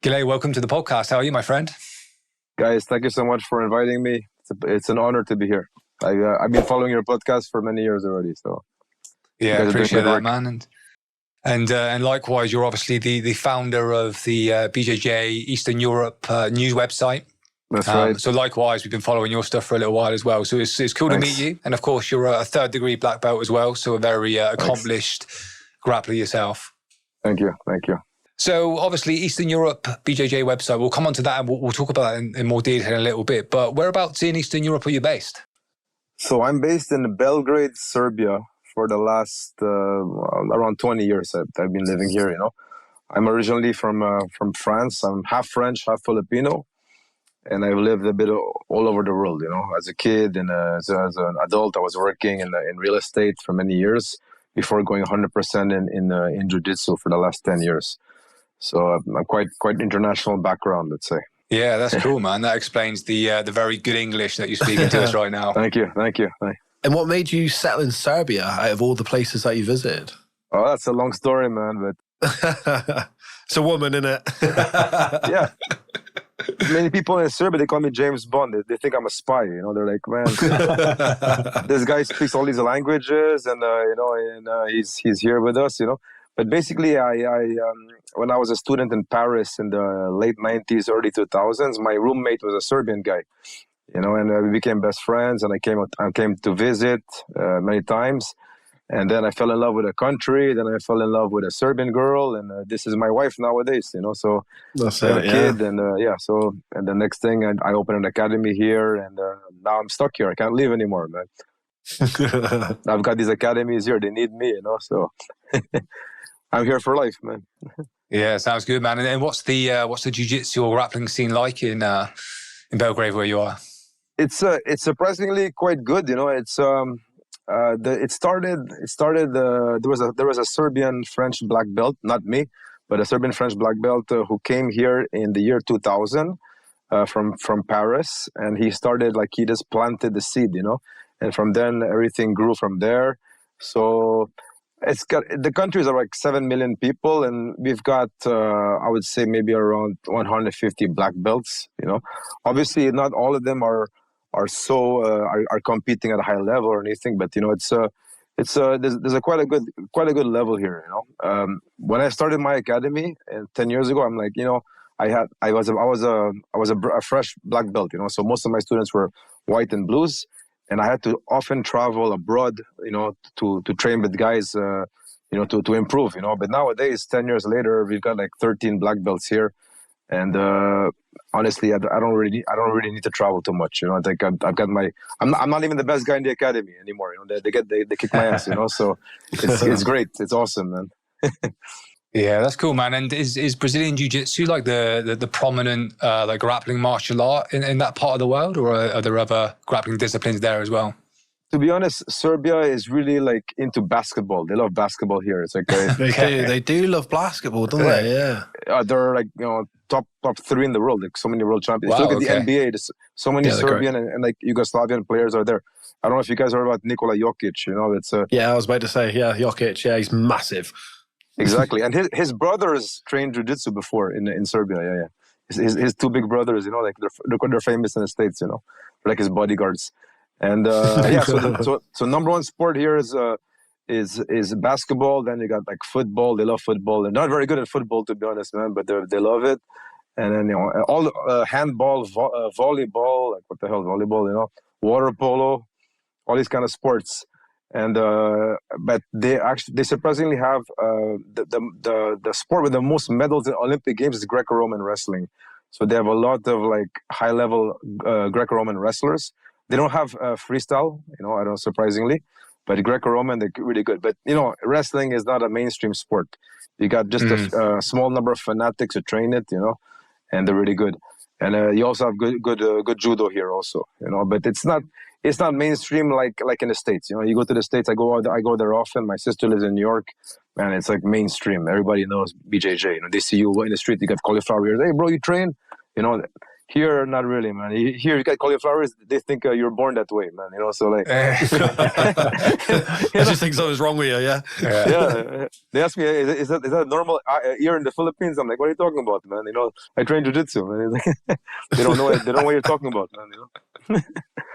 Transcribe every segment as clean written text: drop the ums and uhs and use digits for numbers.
Gile, welcome to the podcast. How are you, my friend? Guys, thank you so much for inviting me. It's an honor to be here. I've been following your podcast for many years already. So yeah, appreciate that, man. And likewise, you're obviously the founder of the BJJ Eastern Europe news website. That's right. So likewise, we've been following your stuff for a little while as well. So it's cool to meet you. And of course, you're a third degree black belt as well. So a very accomplished grappler yourself. Thank you. So obviously, Eastern Europe BJJ website, we'll come on to that and we'll talk about that in more detail in a little bit. But whereabouts in Eastern Europe are you based? So I'm based in Belgrade, Serbia for the last around 20 years. I've been living here, I'm originally from France. I'm half French, half Filipino. And I've lived a bit all over the world, As a kid and as an adult, I was working in real estate for many years before going 100% in Jiu-Jitsu for the last 10 years. So I'm quite international background, let's say. Yeah, that's cool, man. That explains the very good English that you're speaking to us right now. Thank you. And what made you settle in Serbia out of all the places that you visited? Oh, that's a long story, man. But it's a woman, innit? Yeah. Many people in Serbia, they call me James Bond. They think I'm a spy. They're like, man, this guy speaks all these languages, and he's here with us. But basically, I when I was a student in Paris in the late 90s, early 2000s, my roommate was a Serbian guy, and we became best friends. And I came to visit many times, and then I fell in love with a country. Then I fell in love with a Serbian girl, and this is my wife nowadays. So that's I have a kid, and So and the next thing, I opened an academy here, and now I'm stuck here. I can't leave anymore, man. I've got these academies here. They need me, So. I'm here for life, man. Yeah, sounds good, man. And what's the jiu-jitsu or grappling scene like in Belgrade where you are? It's surprisingly quite good. It's it started. There was a Serbian French black belt, not me, but a Serbian French black belt who came here in the year 2000 from Paris, and he started he just planted the seed, and from then everything grew from there. So. The countries are 7 million people, and we've got I would say maybe around 150 black belts. Obviously not all of them are competing at a high level or anything, but there's a quite a good level here. When I started my academy 10 years ago, I'm I was a fresh black belt. So most of my students were white and blues. And I had to often travel abroad, to train with guys, to improve, But nowadays, 10 years later, we've got 13 black belts here, and honestly, I don't really need to travel too much, I think I've got I'm not even the best guy in the academy anymore, They kick my ass, So it's great, it's awesome, man. Yeah, that's cool, man. And is Brazilian Jiu-Jitsu the prominent grappling martial art in that part of the world, or are there other grappling disciplines there as well? To be honest, Serbia is really into basketball. They love basketball here. It's they do love basketball, don't they? Yeah. They're top 3 in the world. So many world champions. Wow, Look at the NBA. There's so many Serbian and Yugoslavian players are there. I don't know if you guys heard about Nikola Jokic. It's yeah, I was about to say, Jokic. Yeah, he's massive. Exactly, and his brothers trained jiu-jitsu before in Serbia. Yeah. His 2 big brothers, they're famous in the States. Like his bodyguards, and so number one sport here is basketball. Then you got football. They love football. They're not very good at football, to be honest, man, but they love it. And then all handball, volleyball, what the hell, volleyball? Water polo, all these kind of sports. And but they surprisingly have the sport with the most medals in Olympic Games is Greco-Roman wrestling. So they have a lot of high level Greco-Roman wrestlers. They don't have freestyle, I don't surprisingly, but Greco-Roman, they're really good. But wrestling is not a mainstream sport. You got just a small number of fanatics who train it, and they're really good. And you also have good judo here also, but it's not mainstream like in the States. You go to the States, I go there often. My sister lives in New York, man. It's mainstream. Everybody knows BJJ. They see you in the street, you got cauliflower ears. Hey, bro, you train? Here, not really, man. Here, you got cauliflowers. They think you're born that way, man. You know, so like, I just think something's wrong with you. Yeah. yeah. They ask me, is that normal here in the Philippines? I'm like, what are you talking about, man? You know, I train jiu-jitsu, man. Like, they don't know what you're talking about, man. You know.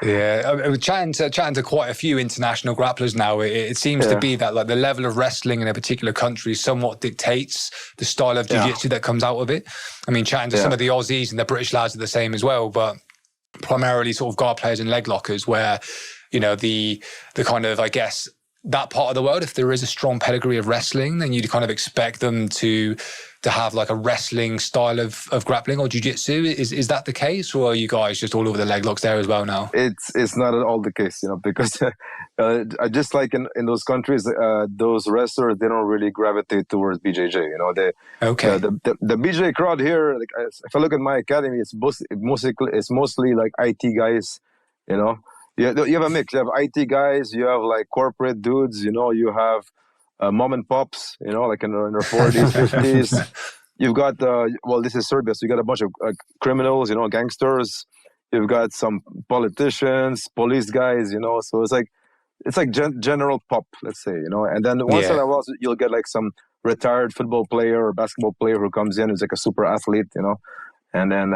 Yeah, I'm chatting to quite a few international grapplers now. It seems to be that like the level of wrestling in a particular country somewhat dictates the style of jiu-jitsu that comes out of it. I mean, chatting to some of the Aussies and the British lads are the same as well, but primarily sort of guard players and leg lockers where, you know, the kind of, I guess, that part of the world, if there is a strong pedigree of wrestling, then you'd kind of expect them to have like a wrestling style of grappling or jiu-jitsu. Is that the case, or are you guys just all over the leg locks there as well now? It's not at all the case, you know, because just like in those countries, those wrestlers, they don't really gravitate towards BJJ, you know. The BJJ crowd here, like, if I look at my academy, it's mostly like IT guys, you know. You have a mix. You have IT guys, you have like corporate dudes, you know, you have mom and pops, you know, like in their 40s, 50s. You've got, this is Serbia, so you got a bunch of criminals, you know, gangsters. You've got some politicians, police guys, you know, so it's like general pop, let's say, you know. And then once in a while, you'll get like some retired football player or basketball player who comes in who's like a super athlete, you know. And then,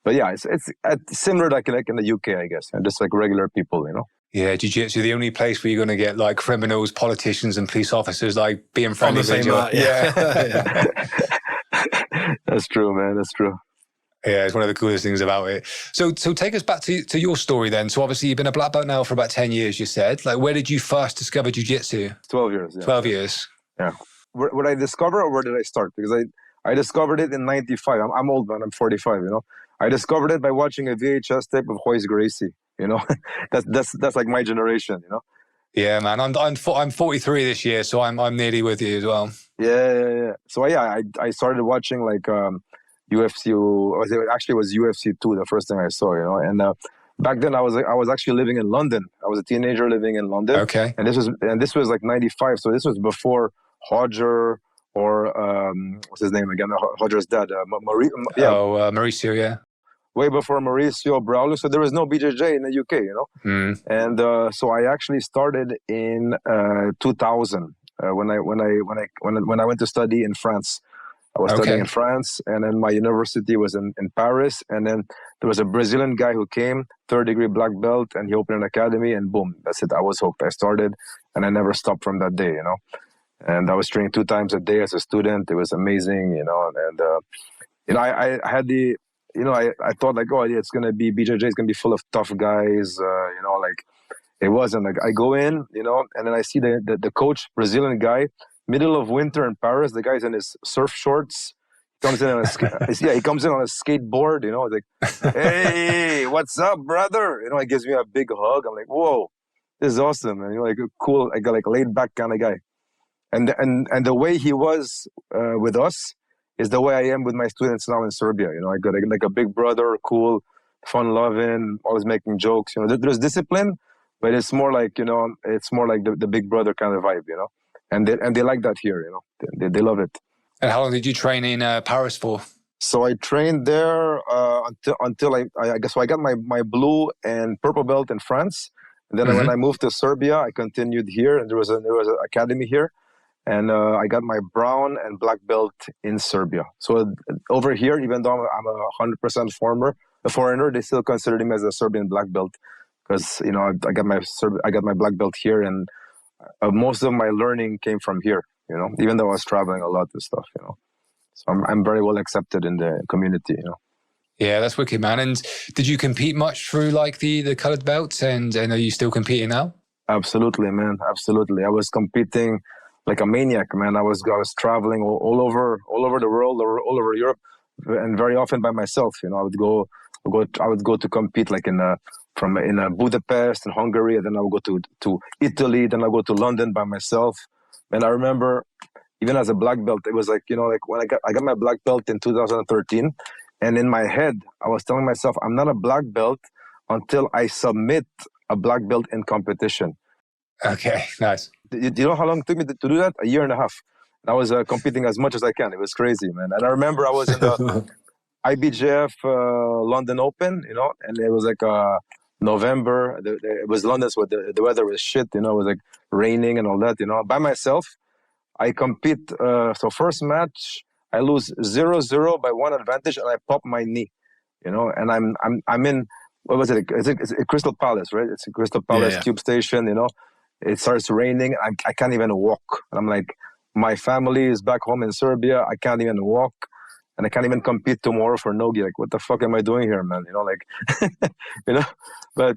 but yeah, it's similar like in the UK, I guess, and just like regular people, you know. Yeah, jiu-jitsu, the only place where you're going to get like criminals, politicians, and police officers like being friendly with each other. Yeah. That's true, man. That's true. Yeah, it's one of the coolest things about it. So take us back to your story then. So obviously you've been a black belt now for about 10 years, you said. Like, where did you first discover jiu-jitsu? 12 years. Yeah. 12 years. Yeah. Where did I discover, or where did I start? Because I discovered it in 95. I'm old, man. I'm 45, you know. I discovered it by watching a VHS tape of Royce Gracie, you know. that's like my generation, you know. Yeah, man. I'm 43 this year, so I'm nearly with you as well. Yeah. So I started watching like UFC. It was UFC 2, the first thing I saw, you know. And back then I was actually living in London. I was a teenager living in London. Okay. And this was like 95. So this was before Hodger, or what's his name again? Hodger's dad. Mauricio, yeah. Way before Mauricio, Braulio. So there was no BJJ in the UK, you know. And so I actually started in 2000 when I went to study in France. I was studying in France, and then my university was in Paris. And then there was a Brazilian guy who came, 3rd-degree black belt, and he opened an academy, and boom, that's it. I was hooked. I started, and I never stopped from that day, you know. And I was training 2 times a day as a student. It was amazing, you know. And you know, I had the, you know, I thought like, oh, yeah, it's gonna be BJJ. It's gonna be full of tough guys, you know. Like, it wasn't. Like, I go in, you know, and then I see the coach, Brazilian guy, middle of winter in Paris. The guy's in his surf shorts. He comes in on he comes in on a skateboard, you know. Like, hey, what's up, brother? You know, he gives me a big hug. I'm like, whoa, this is awesome, and you know, like cool, like a laid back kind of guy. And the way he was with us is the way I am with my students now in Serbia. You know, I got like a big brother, cool, fun-loving, always making jokes. You know, there's discipline, but it's more like, you know, it's more like the big brother kind of vibe. You know, and they like that here. You know, they love it. And how long did you train in Paris for? So I trained there until I guess so I got my blue and purple belt in France, and then when I moved to Serbia, I continued here, and there was an academy here. And I got my brown and black belt in Serbia. So over here, even though I'm 100% foreigner, they still consider me as a Serbian black belt, because you know I got my black belt here, and most of my learning came from here. You know, even though I was traveling a lot and stuff. You know, so I'm very well accepted in the community. You know. Yeah, that's wicked, man. And did you compete much through like the colored belts? And are you still competing now? Absolutely, man. Absolutely. I was competing like a maniac, man. I was traveling all over the world, all over Europe, and very often by myself. You know, I would go to compete like in Budapest and Hungary, and then I would go to Italy, then I go to London by myself. And I remember, even as a black belt, it was like, you know, like when I got my black belt in 2013, and in my head I was telling myself, I'm not a black belt until I submit a black belt in competition. Okay, nice. You know how long it took me to do that? A year and a half. I was competing as much as I can. It was crazy, man. And I remember I was in the IBJF London Open, and it was like November. It was London, so the weather was shit, it was like raining and all that, by myself. I compete, so first match, I lose 0-0 by one advantage, and I pop my knee, and I'm in, what was it? It's a Crystal Palace, right? It's a Crystal Palace tube station, It starts raining. I can't even walk. And I'm like, my family is back home in Serbia. I can't even walk. And I can't even compete tomorrow for Nogi. Like, what the fuck am I doing here, man? But,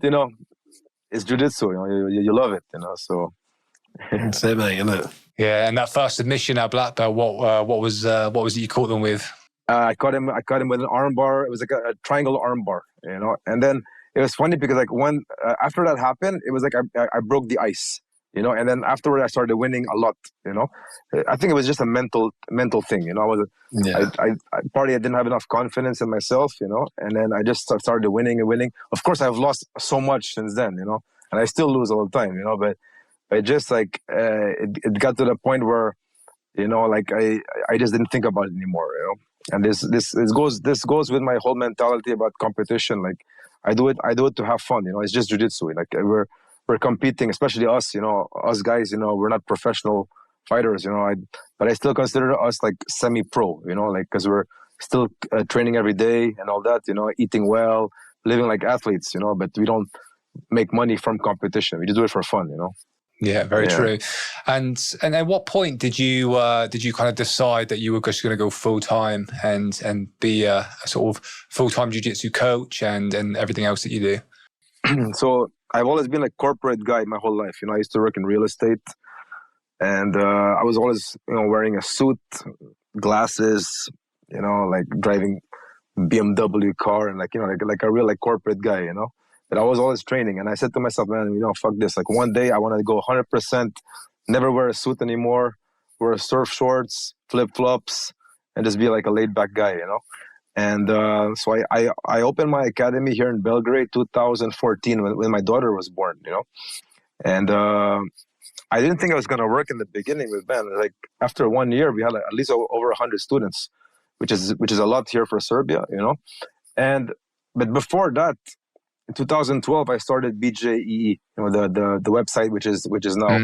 it's jiu-jitsu. You love it, so. That's it, mate, isn't it? Yeah, and that first submission at black belt, what was it you caught them with? I caught him with an arm bar. It was like a triangle arm bar, And then it was funny because like when after that happened, it was like I broke the ice, And then afterward, I started winning a lot, I think it was just a mental thing, I probably didn't have enough confidence in myself, And then I just started winning and winning. Of course, I've lost so much since then, And I still lose all the time, But it just like it got to the point where, like I just didn't think about it anymore, And this goes with my whole mentality about competition. Like I do it to have fun. It's just jiu-jitsu. Like we're competing, especially us. Us guys. We're not professional fighters. But I still consider us like semi-pro. Like because we're still training every day and all that. Eating well, living like athletes. But we don't make money from competition. We just do it for fun. Yeah, very true. And at what point did you kind of decide that you were just going to go full time and be a sort of full-time jiu-jitsu coach and everything else that you do? So I've always been a corporate guy my whole life. I used to work in real estate, and I was always wearing a suit, glasses, like driving BMW car, and like a real like corporate guy, But I was always training, and I said to myself, man, fuck this. Like one day I want to go 100%, never wear a suit anymore, wear surf shorts, flip-flops, and just be like a laid-back guy, And so I opened my academy here in Belgrade 2014 when my daughter was born, And I didn't think I was going to work in the beginning with Ben. Like after 1 year, we had at least over 100 students, which is a lot here for Serbia, But before that, in 2012, I started BJE, the website, which is now,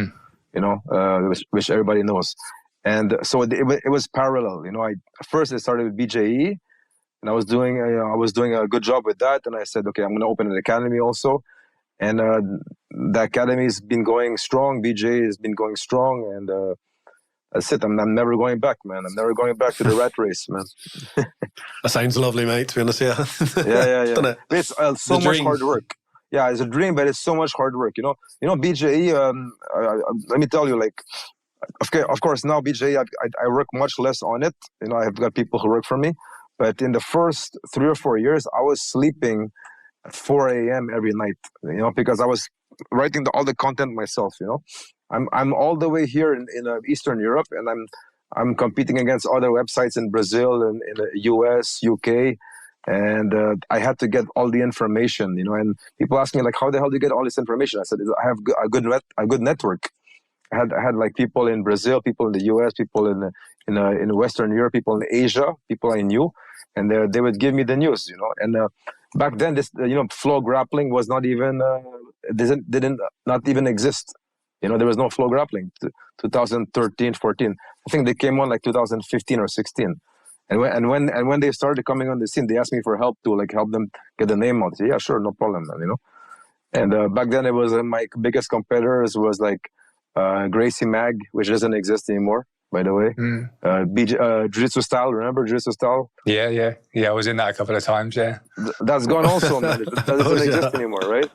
which everybody knows. And so it was parallel, First I started with BJE, and I was doing a good job with that. And I said, okay, I'm going to open an academy also. And the academy has been going strong. BJE has been going strong, and that's it. I'm never going back, man. I'm never going back to the rat race, man. That sounds lovely, mate, to be honest, yeah. Yeah. It's so much hard work. Yeah, it's a dream, but it's so much hard work, BJE, let me tell you, like, of course, now BJE, I work much less on it. I've got people who work for me. But in the first 3 or 4 years, I was sleeping at 4 a.m. every night, because I was writing all the content myself, I'm all the way here in Eastern Europe, and I'm competing against other websites in Brazil and in the US, UK, and I had to get all the information, And people ask me like, how the hell do you get all this information? I said, I have a good network. I had like people in Brazil, people in the US, people in Western Europe, people in Asia, people I knew, and they would give me the news, And back then, this flow grappling was not even didn't not even exist. There was no flow grappling. 2013, 14. I think they came on like 2015 or 16. And when they started coming on the scene, they asked me for help to like help them get the name out. I said, yeah, sure, no problem, man, And back then it was my biggest competitors was like Gracie Mag, which doesn't exist anymore, by the way. Jiu-Jitsu Style, remember Jiu-Jitsu Style? Yeah. I was in that a couple of times. Yeah, that's gone also, man. That doesn't exist anymore, right?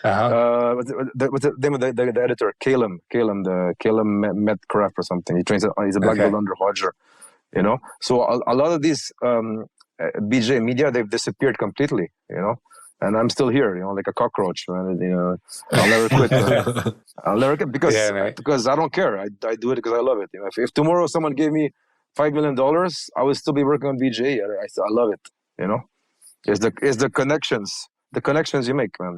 What's the name of the editor? Guillaume Metcalf or something. He trains. He's a black belt under Hodger. So a lot of these BJ media, they've disappeared completely. And I'm still here. Like a cockroach, man. I'll never quit. I'll never quit because I don't care. I do it because I love it. If tomorrow someone gave me $5 million, I would still be working on BJ. I love it. It's the connections you make, man.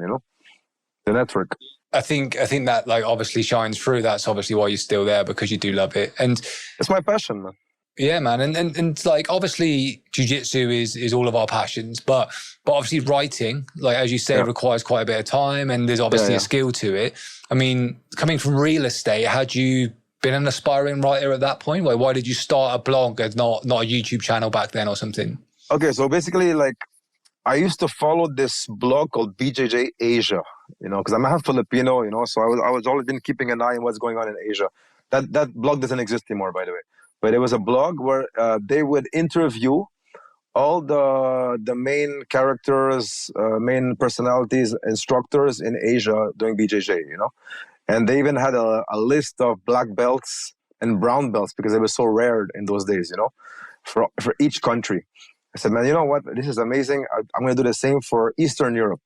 The network. I think that like obviously shines through. That's obviously why you're still there, because you do love it, and it's my passion, man. Yeah, man. And like, obviously jiu-jitsu is all of our passions, but obviously writing, like, as you say, requires quite a bit of time, and there's obviously a skill to it. I mean, coming from real estate, had you been an aspiring writer at that point? Like, why did you start a blog and not a YouTube channel back then or something? Okay, so basically, like, I used to follow this blog called BJJ Asia, you know, because I'm half Filipino, you know, so I was always been keeping an eye on what's going on in Asia. That blog doesn't exist anymore, by the way. But it was a blog where they would interview all the main characters, main personalities, instructors in Asia doing BJJ, you know. And they even had a list of black belts and brown belts because they were so rare in those days, you know, for each country. I said, man, you know what? This is amazing. I'm going to do the same for Eastern Europe.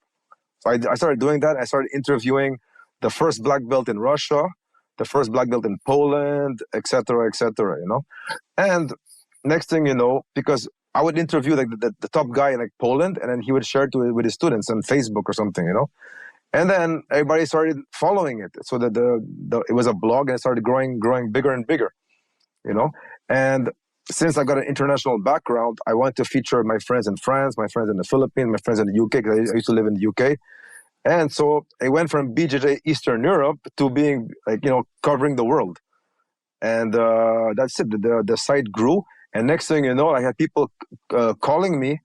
So I started doing that. I started interviewing the first black belt in Russia, the first black belt in Poland, et cetera, you know. And next thing you know, because I would interview like the top guy in like Poland, and then he would share it with his students on Facebook or something, you know. And then everybody started following it. So that it was a blog, and it started growing bigger and bigger, you know. And since I got an international background, I wanted to feature my friends in France, my friends in the Philippines, my friends in the UK, because I used to live in the UK. And so it went from BJJ Eastern Europe to being like, you know, covering the world. And that's it. The site grew. And next thing you know, I had people calling me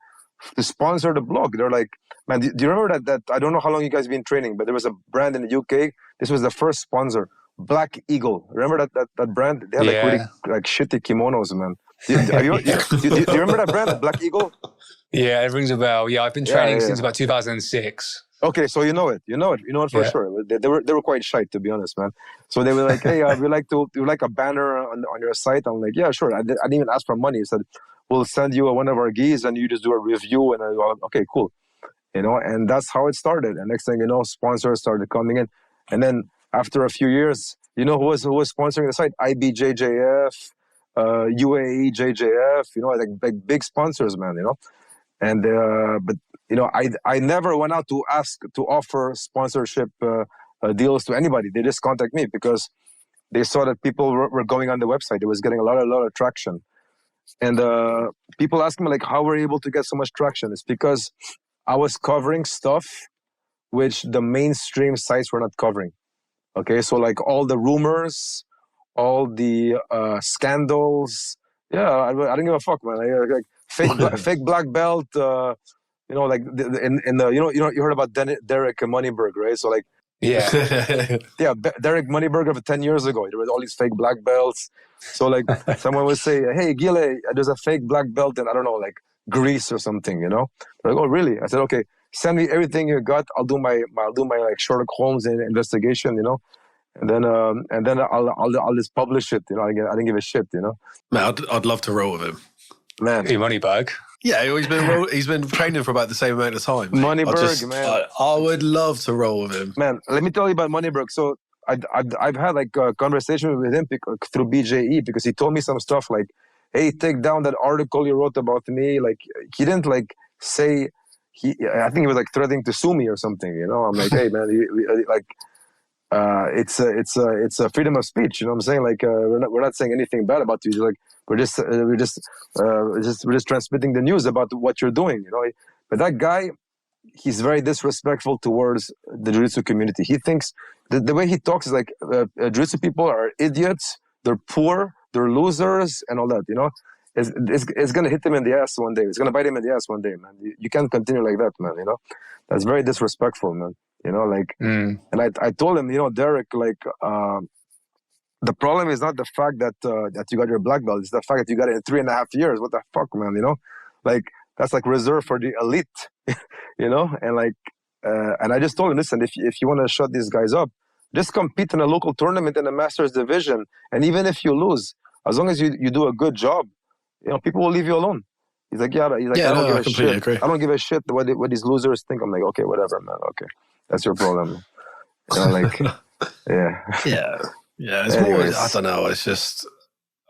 to sponsor the blog. They're like, man, do you remember that I don't know how long you guys been training, but there was a brand in the UK. This was the first sponsor, Black Eagle. Remember that brand? They had like really like shitty kimonos, man. Do you remember that brand, Black Eagle? Yeah, it rings a bell. Yeah, I've been training since about 2006. Okay, so you know it for sure. They were quite shy, to be honest, man. So they were like, hey, we like a banner on your site. I'm like, yeah, sure. I didn't even ask for money. He said, we'll send you one of our gis and you just do a review. And I go, okay, cool. You know, and that's how it started. And next thing you know, sponsors started coming in. And then after a few years, you know who was sponsoring the site? IBJJF, UAE JJF, you know, like big sponsors, man, you know. And but you know, I never went out to ask to offer sponsorship deals to anybody. They just contact me because they saw that people were going on the website. It was getting a lot of traction. And people ask me like, how were you able to get so much traction? It's because I was covering stuff which the mainstream sites were not covering. Okay, so like all the rumors, all the scandals. Yeah, I don't give a fuck, man. Like fake black belt. You know, like in the you heard about Derek Moneyberg, right? So like Derek Moneyberg of 10 years ago, there was all these fake black belts. So like someone would say, hey, Gile, there's a fake black belt in, I don't know, like Greece or something, you know? They're like, oh, really? I said, okay, send me everything you got. I'll do my like Sherlock Holmes investigation, you know? And then I'll just publish it, you know? I didn't give a shit, you know? Man, I'd love to roll with him. Man. Hey, Moneybag. Yeah, he's been training for about the same amount of time. Moneyberg, man. I would love to roll with him. Man, let me tell you about Moneyberg. So I've had like a conversation with him through BJE because he told me some stuff like, hey, take down that article you wrote about me. Like, he didn't like say, I think he was like threatening to sue me or something, you know? I'm like, hey, man, it's a freedom of speech, you know what I'm saying? Like, we're not saying anything bad about you. Like, we're just transmitting the news about what you're doing, you know? But that guy, he's very disrespectful towards the Jiu-Jitsu community. He thinks the way he talks is like Jiu-Jitsu people are idiots, they're poor, they're losers, and all that, you know? It's going to hit him in the ass one day. It's going to bite him in the ass one day, man. You can't continue like that, man, you know? That's very disrespectful, man. You know, like, and I told him, you know, Derek, like, the problem is not the fact that you got your black belt. It's the fact that you got it in 3.5 years. What the fuck, man? You know, like that's like reserved for the elite. You know, and like, and I just told him, listen, if you want to shut these guys up, just compete in a local tournament in the Masters division, and even if you lose, as long as you do a good job, you know, people will leave you alone. He's like, I don't give a shit. Agree. I don't give a shit what these losers think. I'm like, okay, whatever, man. Okay, that's your problem. You know, like, yeah. Yeah, it's more, I don't know, it's just,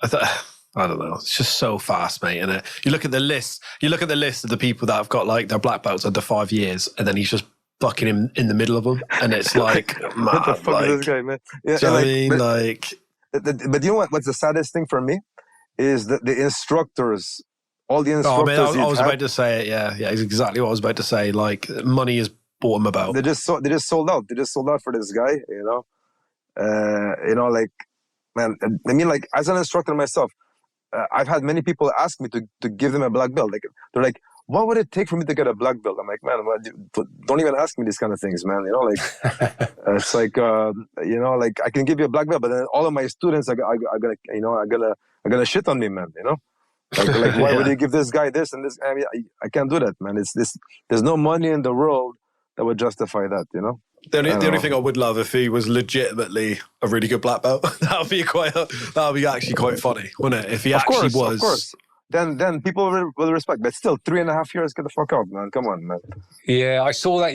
I don't know, it's just so fast, mate. And you look at the list of the people that have got like their black belts under 5 years, and then he's just fucking him in the middle of them. And it's like, man, what the fuck is this guy, man? Yeah, do you know what I mean? But you know what's the saddest thing for me? is the instructors, all the Oh, instructors. man, I was about to say it. Yeah, it's exactly what I was about to say. Like, money has bought them about. They just sold out. They just sold out for this guy. Like, man. I mean, like, as an instructor myself, I've had many people ask me to give them a black belt. Like, they're like, what would it take for me to get a black belt? I'm like, man, don't even ask me these kind of things, man. Like, it's like, like, I can give you a black belt, but then all of my students are gonna shit on me, man. Like why would you give this guy this and this? I mean, I can't do that, man. It's this. There's no money in the world that would justify that. The only thing I would love if he was legitimately a really good black belt. that would be actually quite funny, wouldn't it? If he was. Of course. Then people will respect. But still, 3.5 years, get the fuck out, man. Come on, man. Yeah, I saw that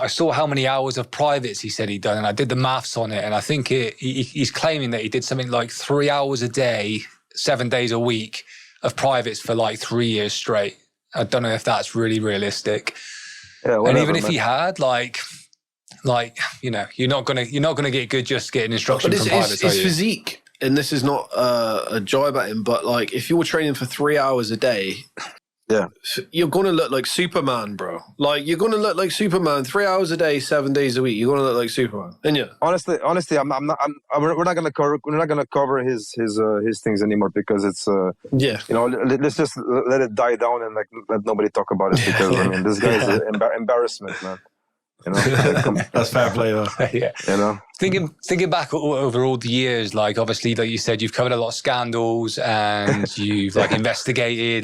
I saw how many hours of privates he said he'd done, and I did the maths on it, and I think he's claiming that he did something like 3 hours a day, 7 days a week of privates for like 3 years straight. I don't know if that's really realistic. Yeah, whatever, and even if man. he had, you're not gonna get good just getting instruction from privates. It's physique, and this is not a jibe at him, but like if you were training for 3 hours a day, yeah, you're gonna look like Superman, bro. Like you're gonna look like Superman 3 hours a day, 7 days a week. You're gonna look like Superman, and yeah. Honestly, we're not gonna cover his things anymore because it's let's just let it die down and like let nobody talk about it because I mean this guy is an embarrassment, man. That's fair play, though. Yeah. Thinking back over all the years, like obviously, like you said, you've covered a lot of scandals and you've like investigated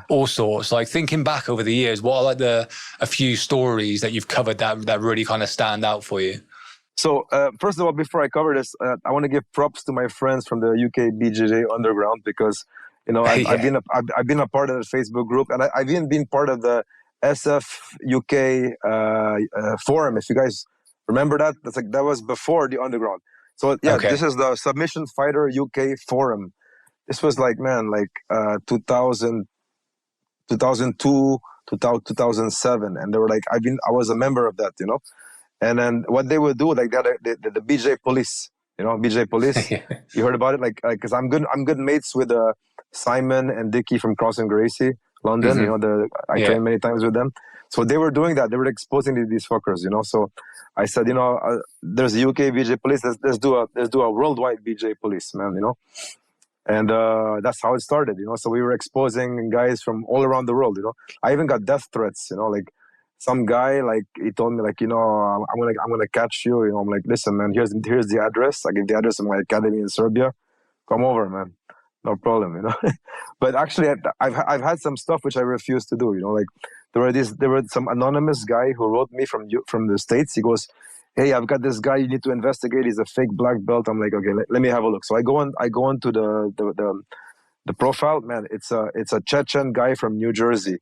all sorts. Like thinking back over the years, what are like a few stories that you've covered that really kind of stand out for you? So first of all, before I cover this, I want to give props to my friends from the UK BJJ Underground because I've been a part of the Facebook group and I've even been part of the SF UK forum. If you guys remember that, that was before the Underground. So This is the Submission Fighter UK forum. This was 2000, 2002, 2007, and they were like, I was a member of that, And then what they would do, like the BJ Police, BJ Police. You heard about it, because I'm good mates with Simon and Dickie from Cross and Gracie. London, mm-hmm. I trained many times with them. So they were doing that. They were exposing these fuckers, So I said, there's a UK BJ Police. Let's do a worldwide BJ Police, man, And that's how it started, So we were exposing guys from all around the world, I even got death threats, like some guy, he told me, I'm gonna catch you, I'm like, listen, man, here's the address. I give the address of my academy in Serbia. Come over, man. No problem, But actually, I've had some stuff which I refuse to do, there were some anonymous guy who wrote me from the States. He goes, "Hey, I've got this guy you need to investigate. He's a fake black belt." I'm like, "Okay, let me have a look." So I go on to the profile. Man, it's a Chechen guy from New Jersey.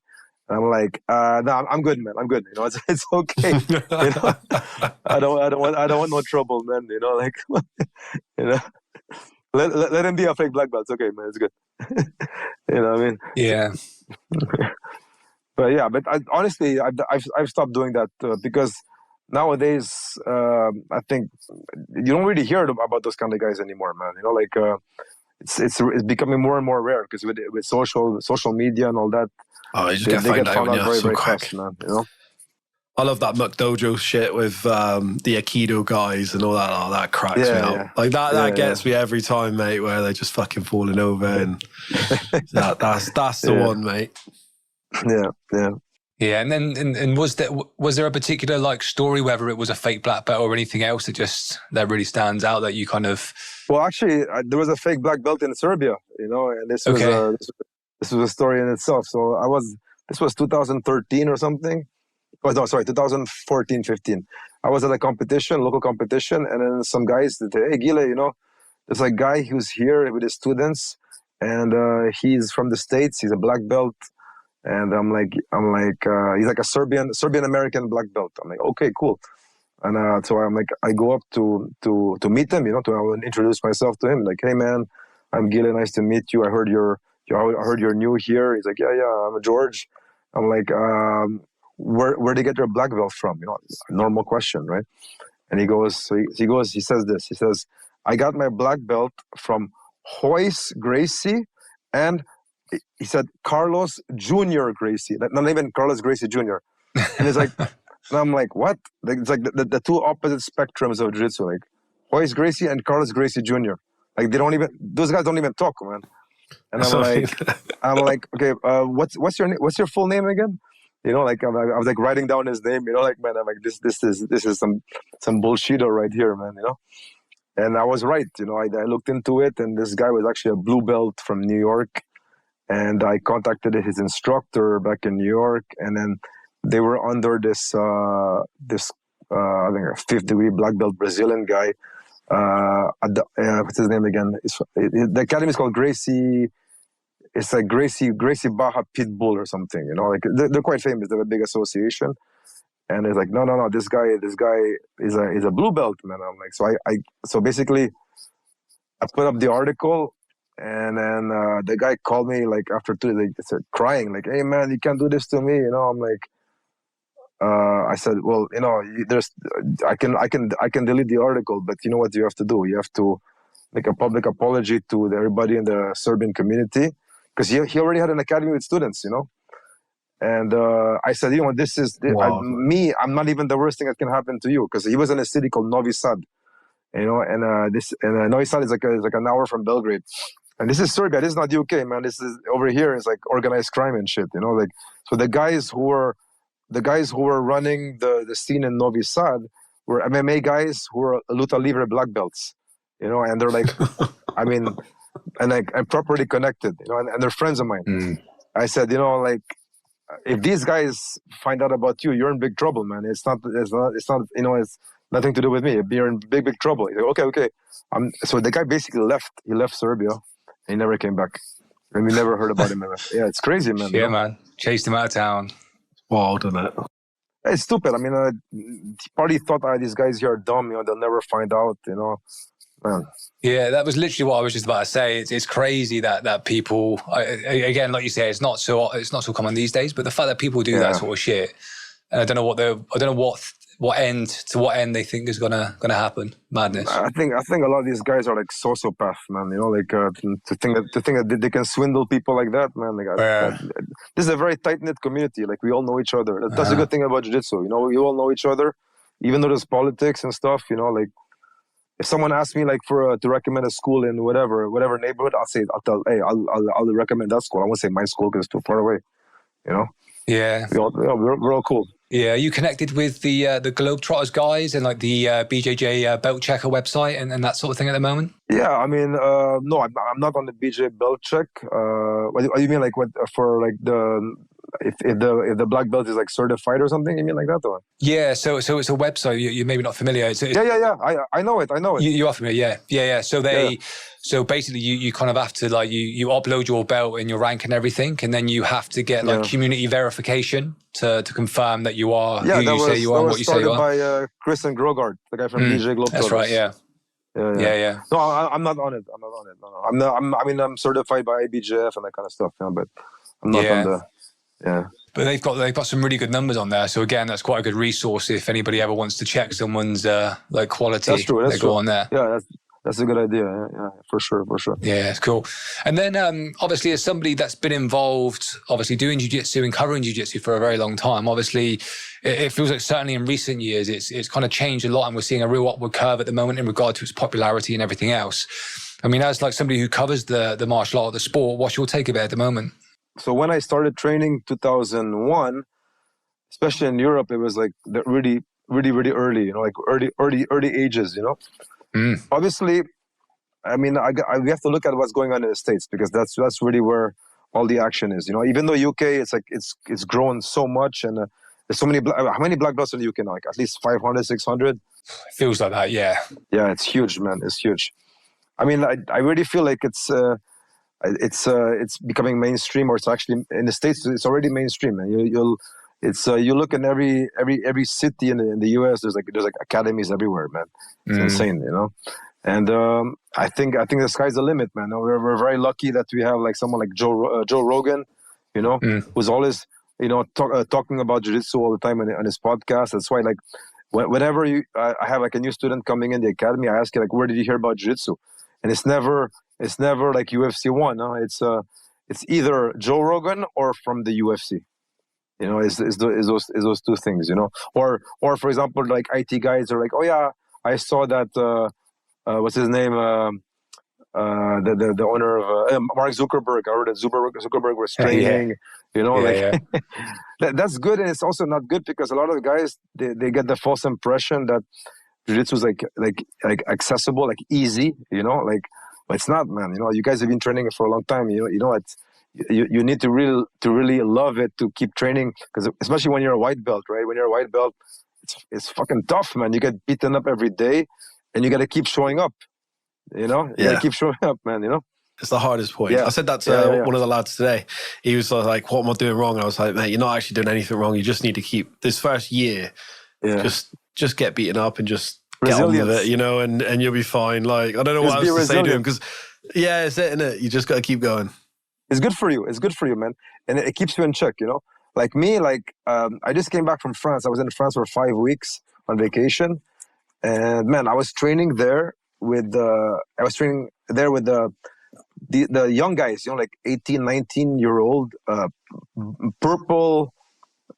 And I'm like, no, I'm good, man. I'm good. It's okay. I don't want no trouble, man. Let him be a fake black belt. It's okay, man. It's good. What I mean? Yeah. But honestly, I've stopped doing that because nowadays I think you don't really hear about those kind of guys anymore, man. It's becoming more and more rare because with social media and all that. Oh, you just get found out very, very quick. fast, man. I love that McDojo shit with the Aikido guys and all that. Oh, that cracks me out. Yeah. Like that gets me every time, mate. Where they're just fucking falling over, and that's the one, mate. Yeah, and then and was there a particular story, whether it was a fake black belt or anything else that really stands out that you kind of? Well, actually, there was a fake black belt in Serbia, and this was a story in itself. So this was 2013 or something. Oh, no, sorry, 2014, 15. I was at a competition, local competition, and then some guys said, "Hey, Gile, there's a guy who's here with his students, and he's from the States. He's a black belt." And I'm like, he's like a Serbian American black belt. I'm like, okay, cool. And so I'm like, I go up to meet him, to introduce myself to him. Like, hey man, I'm Gile. Nice to meet you. I heard you're new here. He's like, yeah, I'm George. I'm like, where they get their black belt from? A normal question, right? And he says this. He says, I got my black belt from Joyce Gracie, and he said Carlos Junior Gracie, not even Carlos Gracie Jr. And it's like, and I'm like, what? Like, it's like the two opposite spectrums of jiu-jitsu, like Joyce Gracie and Carlos Gracie Jr. Like those guys don't even talk, man. And I'm like, okay, what's your full name again? You know, like I was like writing down his name. You know, like, man, I'm like, this is some bullshit right here, man. You know, and I was right. You know, I looked into it, and this guy was actually a blue belt from New York, and I contacted his instructor back in New York, and then they were under this I think a 5th degree black belt Brazilian guy. What's his name again? The academy is called Gracie. It's like Gracie Baja Pitbull or something. You know, like they're quite famous. They're a big association. And it's like, no, this guy is a blue belt, man. I'm like, so basically, I put up the article, and then the guy called me like after 2 days, like, started crying, like, hey man, you can't do this to me. You know, I'm like, I said, well, you know, I can delete the article, but you know what you have to do? You have to make a public apology to everybody in the Serbian community, because he already had an academy with students, you know. And I said, you know, this is I'm not even the worst thing that can happen to you, because he was in a city called Novi Sad, you know, and Novi Sad is like an hour from Belgrade, and this is Serbia. This is not UK, man. This is over here. It's like organized crime and shit, you know. Like, so the guys who were running the scene in Novi Sad were MMA guys who were luta livre black belts, you know, and they're like, I mean, and like I'm properly connected, you know, and they're friends of mine. I said, you know, like, if these guys find out about you, you're in big trouble, man. It's not, you know, it's nothing to do with me. You're in big trouble. He's like, okay. So the guy basically left. He left Serbia. He never came back. And we never heard about him ever. Yeah, it's crazy, man. Yeah, man. Chased him out of town. Wild, isn't it? It's stupid. I mean, he probably thought, these guys here are dumb. You know, they'll never find out, you know. Man. Yeah, that was literally what I was just about to say. It's crazy that people, again, like you say, it's not so common these days. But the fact that people do that sort of shit, and I don't know what end they think is gonna happen. Madness. I think a lot of these guys are like sociopaths, man. You know, like to think that they can swindle people like that, man. Like, this is a very tight knit community. Like, we all know each other. That's a good thing about jiu-jitsu. You know, we all know each other, even though there's politics and stuff. You know, like, if someone asks me like to recommend a school in whatever neighborhood, I'll recommend that school. I won't say my school because it's too far away. You know. Yeah. We're all cool. Yeah, are you connected with the Globetrotters guys and like the BJJ Belt Checker website and that sort of thing at the moment? Yeah, I mean, no, I'm not on the BJJ Belt Check. What do you mean, like what for like the if the black belt is like certified or something? You mean like that or? Yeah, so it's a website. You're maybe not familiar. Yeah. I know it. You are familiar. Yeah. So basically, you kind of have to like you upload your belt and your rank and everything, and then you have to get like community verification to confirm that you are who you say you are and what you say you are. That was started by Chris and Grogard, the guy from BJJ Globetrotters. That's right. Yeah. No, I'm not on it. No. I'm certified by IBJF and that kind of stuff. You know, but I'm not on the. Yeah. But they've got some really good numbers on there. So again, that's quite a good resource if anybody ever wants to check someone's like quality. That's true. They go on there. Yeah, that's a good idea. Yeah, for sure. Yeah, it's cool. And then obviously, as somebody that's been involved, obviously doing jiu-jitsu and covering jiu-jitsu for a very long time, obviously it feels like certainly in recent years it's kind of changed a lot, and we're seeing a real upward curve at the moment in regard to its popularity and everything else. I mean, as like somebody who covers the martial art, the sport, what's your take of it at the moment? So when I started training 2001, especially in Europe, it was like really, really, really early, you know, like early ages, you know. Obviously, I mean, we have to look at what's going on in the States, because that's really where all the action is, you know. Even though UK, it's like it's grown so much, and there's so many. How many black belts in the UK now? Like at least 500, 600. It feels like that, yeah. Yeah, it's huge, man. It's huge. I mean, I really feel like it's becoming mainstream, or it's actually in the States. It's already mainstream, and you look in every city in the US. There's like academies everywhere, man. It's insane, you know. And I think the sky's the limit, man. We're very lucky that we have like someone like Joe Rogan, you know, who's always, you know, talking about jiu-jitsu all the time on his podcast. That's why, like, whenever I have like a new student coming in the academy, I ask you like, where did you hear about jiu-jitsu? And it's never It's never like UFC 1. Huh? It's either Joe Rogan or from the UFC. You know, is those two things. You know, or for example, like IT guys are like, oh yeah, I saw that. What's his name? The owner of Mark Zuckerberg. I heard that Zuckerberg was training. You know, that's good, and it's also not good because a lot of the guys they get the false impression that jiu-jitsu is like accessible, like easy. You know, like but it's not, man. You know, you guys have been training for a long time. You know it's. You need to really love it to keep training, because especially when you're a white belt, right? When you're a white belt, it's fucking tough, man. You get beaten up every day, and you got to keep showing up. You know, you got to keep showing up, man. You know, it's the hardest point. I said that to one of the lads today. He was like, "What am I doing wrong?" And I was like, "Mate, you're not actually doing anything wrong. You just need to keep this first year, just get beaten up and just get on with it, you know, and you'll be fine." Like I don't know what else to say to him because it's it, innit? You just got to keep going. It's good for you. It's good for you, man. And it keeps you in check, you know? Like me, I just came back from France. I was in France for 5 weeks on vacation. And, man, I was training there with the young guys, you know, like 18, 19-year-old purple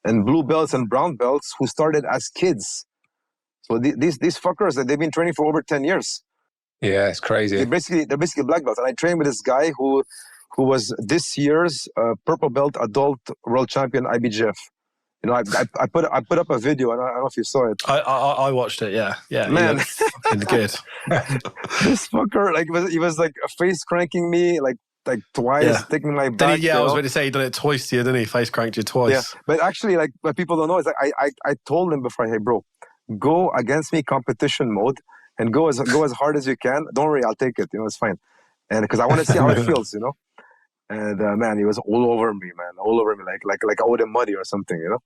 and blue belts and brown belts who started as kids. So these fuckers, they've been training for over 10 years. Yeah, it's crazy. They're basically black belts. And I trained with this guy who was this year's purple belt adult world champion IBJF. You know, I put up a video, and I don't know if you saw it. I watched it. Yeah, man, fucking good. This fucker, like, he was like face cranking me like twice, taking my back. I was going to say he done it twice to you, didn't he? Face cranked you twice. Yeah, but actually, like, what people don't know is like I told him before, hey, bro, go against me competition mode and go as hard as you can. Don't worry, I'll take it. You know, it's fine. And because I want to see how it feels, you know. And man, he was all over me, like I owed him money or something, you know.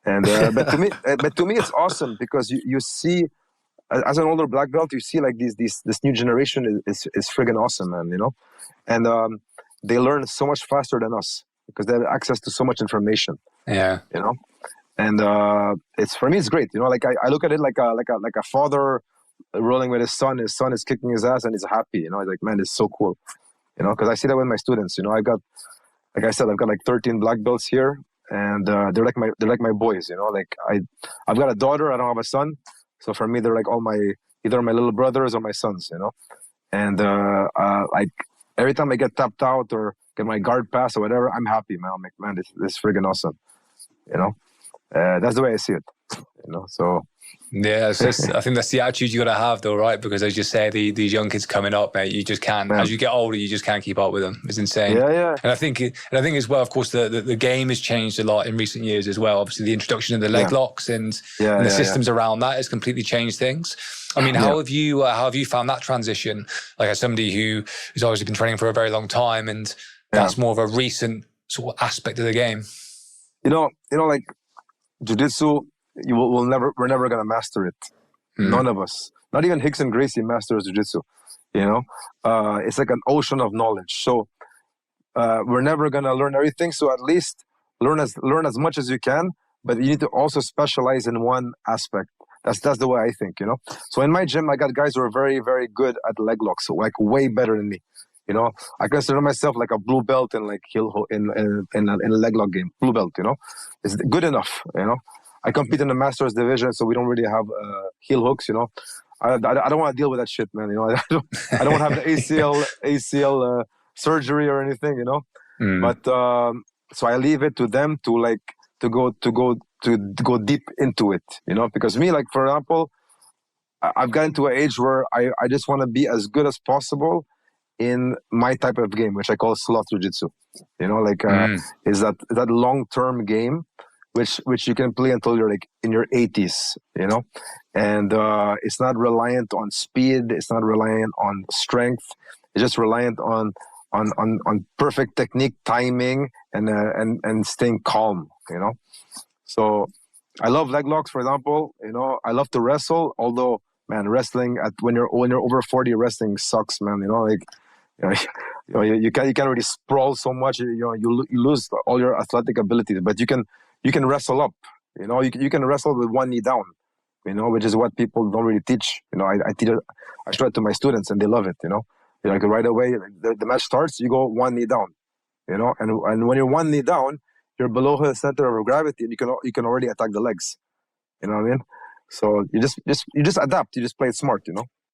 And but to me, it's awesome because you see, as an older black belt, you see like this new generation is friggin' awesome, man, you know. And they learn so much faster than us because they have access to so much information. Yeah, you know. And it's for me, it's great, you know. Like I look at it like a father rolling with his son. His son is kicking his ass and he's happy, you know. He's like, man, it's so cool. You know, because I see that with my students. You know, I've got like 13 black belts here, and they're like my boys. You know, like I've got a daughter. I don't have a son, so for me, they're like either my little brothers or my sons. You know, and like every time I get tapped out or get my guard pass or whatever, I'm happy, man. I'm like, man, this is friggin' awesome. You know, that's the way I see it. You know, so. Yeah, it's just, I think that's the attitude you got to have, though, right? Because as you say, these young kids coming up, mate, you just can't. Man. As you get older, you just can't keep up with them. It's insane. Yeah. And I think as well, of course, the game has changed a lot in recent years as well. Obviously, the introduction of the leg locks and the systems around that has completely changed things. I mean, how have you found that transition? Like, as somebody who's obviously been training for a very long time, and that's more of a recent sort of aspect of the game. You know, like jiu-jitsu. We're never gonna master it. None of us. Not even Rickson Gracie masters jiu-jitsu. You know, it's like an ocean of knowledge. So we're never gonna learn everything. So at least learn as much as you can. But you need to also specialize in one aspect. That's the way I think. You know. So in my gym, I got guys who are very, very good at leg locks. So like way better than me. You know, I consider myself like a blue belt in like in a leg lock game. Blue belt. You know, it's good enough. You know. I compete in the masters division, so we don't really have heel hooks, you know. I don't want to deal with that shit, man. You know, I don't want to have the ACL surgery or anything, you know. But so I leave it to them to go deep into it, you know. Because me, like for example, I've gotten to an age where I just want to be as good as possible in my type of game, which I call Sloth Jiu-Jitsu. You know, like is that long-term game. Which you can play until you're like in your 80s, you know, and it's not reliant on speed. It's not reliant on strength. It's just reliant on perfect technique, timing, and staying calm, you know. So I love leg locks, for example. You know, I love to wrestle. Although, man, wrestling when you're over 40, wrestling sucks, man. You know, like. You can't really sprawl so much. You know, you lose all your athletic abilities, but you can wrestle up. You know, you can wrestle with one knee down. You know, which is what people don't really teach. You know, I show it to my students and they love it. You know, Like right away, the match starts, you go one knee down, and when you're one knee down, you're below the center of gravity, and you can already attack the legs. You know what I mean? So you just adapt. You just play it smart.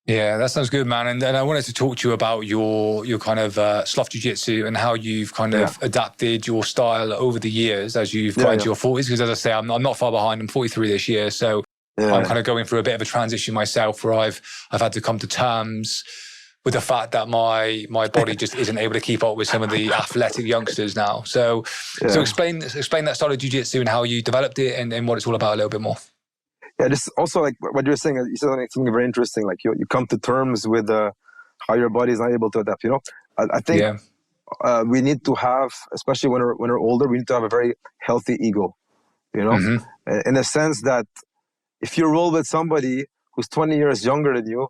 Yeah, that sounds good, man. And I wanted to talk to you about your kind of Sloth Jiu-Jitsu and how you've kind of adapted your style over the years as you've got into your 40s. Because as I say, I'm not far behind. I'm 43 this year, so I'm kind of going through a bit of a transition myself, where I've had to come to terms with the fact that my body just isn't able to keep up with some of the athletic youngsters now. So explain that style of jiu-jitsu and how you developed it and what it's all about a little bit more. Yeah, just also like what you're saying, you said something very interesting. Like you come to terms with how your body is not able to adapt. I think we need to have, especially when we're older, we need to have a very healthy ego. In the sense that if you roll with somebody who's 20 years younger than you,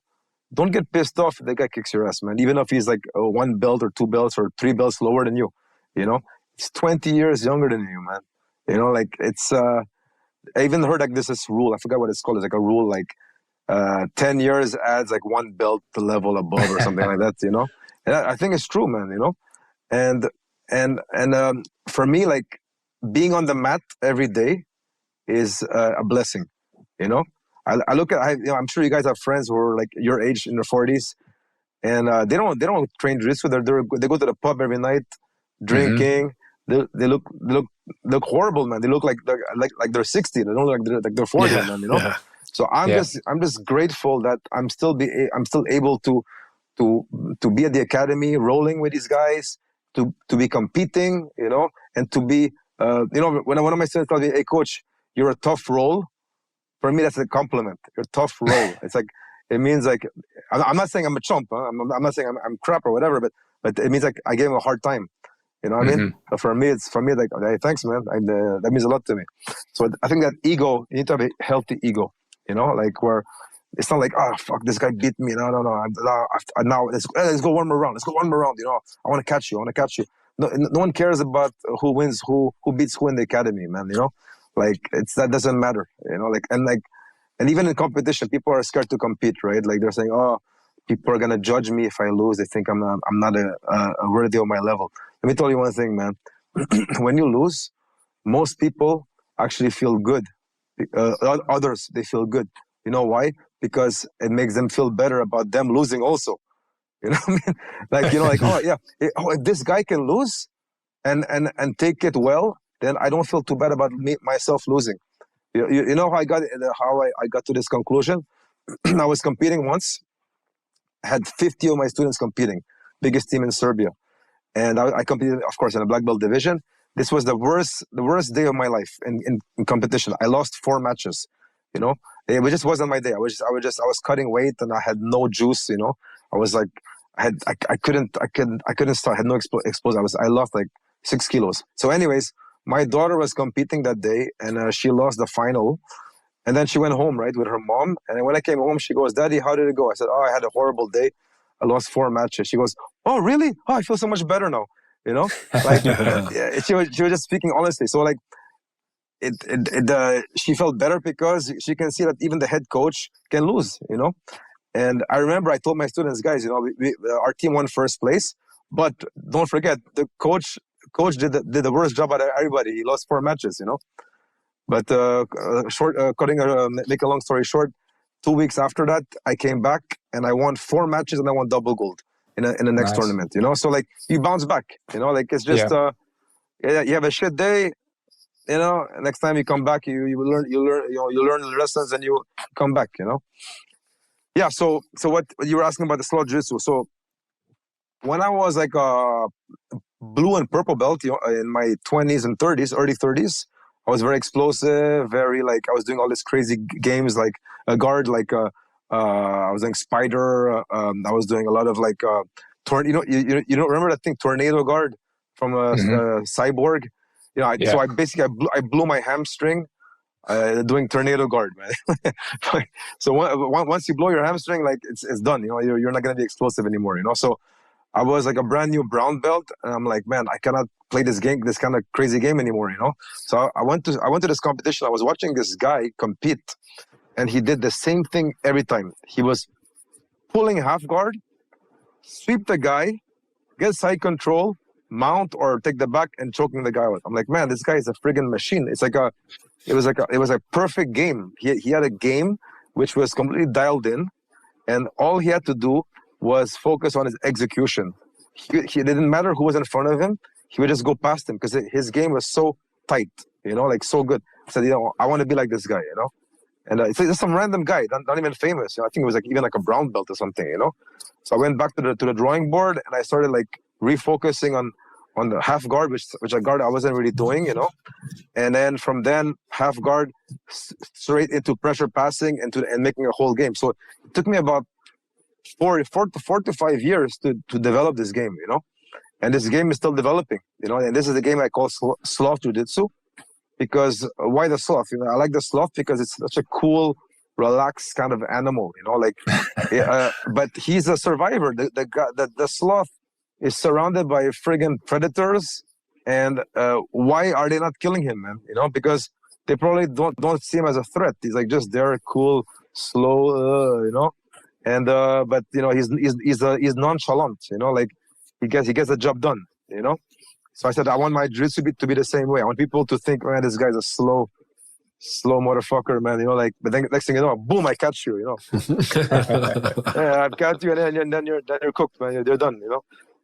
don't get pissed off if the guy kicks your ass, man. Even if he's like 1 belt or 2 belts or 3 belts lower than you, He's 20 years younger than you, man. Like it's, I even heard like this rule, I forgot what it's called. It's like a rule like 10 years adds like 1 belt to level above or something like that, And I think it's true, man, And for me, like being on the mat every day is a blessing, I look at, I'm sure you guys have friends who are like your age in their 40s, and they don't train jiu-jitsu. They go to the pub every night, drinking. They look horrible, man. They look like they're 60. They don't look like they're 40, man. Yeah. So I'm just grateful that I'm still able to be at the academy, rolling with these guys, to be competing, and to be when one of my students tells me, "Hey, coach, you're a tough roll." For me, that's a compliment. You're tough roll. It's like, it means like, I'm not saying I'm a chump. Huh? I'm not saying I'm crap or whatever, but it means like I gave him a hard time. You know what I mean? So for me, like, hey, thanks, man. That means a lot to me. So I think that ego, you need to have a healthy ego, like where it's not like, oh, fuck, this guy beat me. No. Now let's go one more round. Let's go one more round. I want to catch you. No one cares about who wins, who beats who in the academy, man. Like that doesn't matter, and even in competition, people are scared to compete, right? Like they're saying, "Oh, people are gonna judge me if I lose. They think I'm not a worthy of my level." Let me tell you one thing, man. When you lose, most people actually feel good. Others, they feel good. You know why? Because it makes them feel better about them losing also. You know what I mean? Like oh yeah, if this guy can lose and take it well, then I don't feel too bad about myself losing. You know how I got to this conclusion? I was competing once. I had 50 of my students competing, biggest team in Serbia, and I competed, of course, in a black belt division. This was the worst day of my life in competition. I lost 4 matches. It just wasn't my day. I was cutting weight and I had no juice. I was like, I couldn't start. I had no explosive. I lost like 6 kilos. So anyways, my daughter was competing that day and she lost the final. And then she went home, right, with her mom. And when I came home, she goes, "Daddy, how did it go?" I said, "Oh, I had a horrible day. I lost 4 matches." She goes, "Oh, really? Oh, I feel so much better now." Like she was just speaking honestly. So like she felt better because she can see that even the head coach can lose, And I remember I told my students, guys, our team won first place, but don't forget the coach did the worst job out of everybody. He lost 4 matches, But make a long story short, 2 weeks after that, I came back and I won 4 matches and I won double gold in the next tournament. So like you bounce back. Like it's just you have a shit day. Next time you come back, you learn the lessons and you come back. Yeah. So what you were asking about the Sloth Jiu-Jitsu. So when I was like blue and purple belt, in my 20s and 30s, early 30s, I was very explosive, very like I was doing all these crazy games like a guard, like I was doing spider. I was doing a lot of like you don't remember that thing, tornado guard from Cyborg? So I blew my hamstring doing tornado guard, man. So once you blow your hamstring, like it's done. You're not gonna be explosive anymore. So I was like a brand new brown belt, and I'm like, man, I cannot play this kind of crazy game anymore, So I went to this competition. I was watching this guy compete, and he did the same thing every time. He was pulling half guard, sweep the guy, get side control, mount or take the back and choking the guy out. I'm like, man, this guy is a friggin' machine. It was a perfect game. He had a game which was completely dialed in, and all he had to do was focus on his execution. He didn't matter who was in front of him. He would just go past him because his game was so tight, like so good. I said, I want to be like this guy, And it's just some random guy, not even famous. I think it was even like a brown belt or something, So I went back to the drawing board and I started like refocusing on the half guard, which a guard I wasn't really doing, And then from then half guard straight into pressure passing and making a whole game. So it took me about 4 to 5 years to develop this game, And this game is still developing, And this is the game I call Sloth Jiu-Jitsu. Because why the sloth? I like the sloth because it's such a cool, relaxed kind of animal. But he's a survivor. The sloth is surrounded by friggin' predators, and why are they not killing him, man? Because they probably don't see him as a threat. He's like just there, cool, slow, And but he's nonchalant. Like he gets the job done. So I said, I want my jiu-jitsu to be the same way. I want people to think, man, this guy's a slow motherfucker, man. But then next thing you know, boom, I catch you. Yeah, I've got you, and then you're cooked, man. You're done.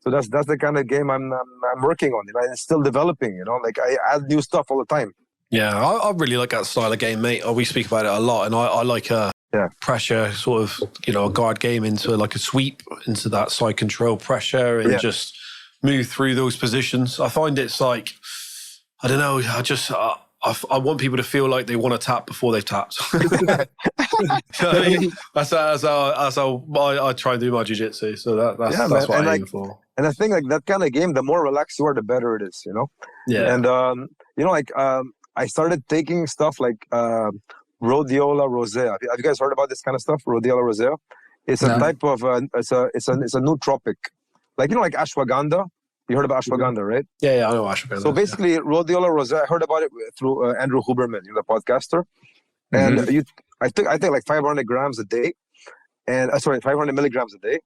So that's the kind of game I'm working on. And it's still developing. Like I add new stuff all the time. Yeah, I really like that style of game, mate. We speak about it a lot, and I like pressure, sort of, a guard game into like a sweep, into that side control pressure, and just move through those positions. I find it's like, I don't know, I want people to feel like they want to tap before they've tapped. That's how I try and do my jiu-jitsu. So that's what I aim for. And I think like that kind of game, the more relaxed you are, the better it is, Yeah. And, I started taking stuff like rhodiola rosea. Have you guys heard about this kind of stuff, rhodiola rosea? It's a type of, it's a nootropic. Like, like ashwagandha. You heard about ashwagandha, right? Yeah, I know ashwagandha. So basically, rhodiola rosea, I heard about it through Andrew Huberman, the podcaster. And I take like 500 grams a day. And 500 milligrams a day.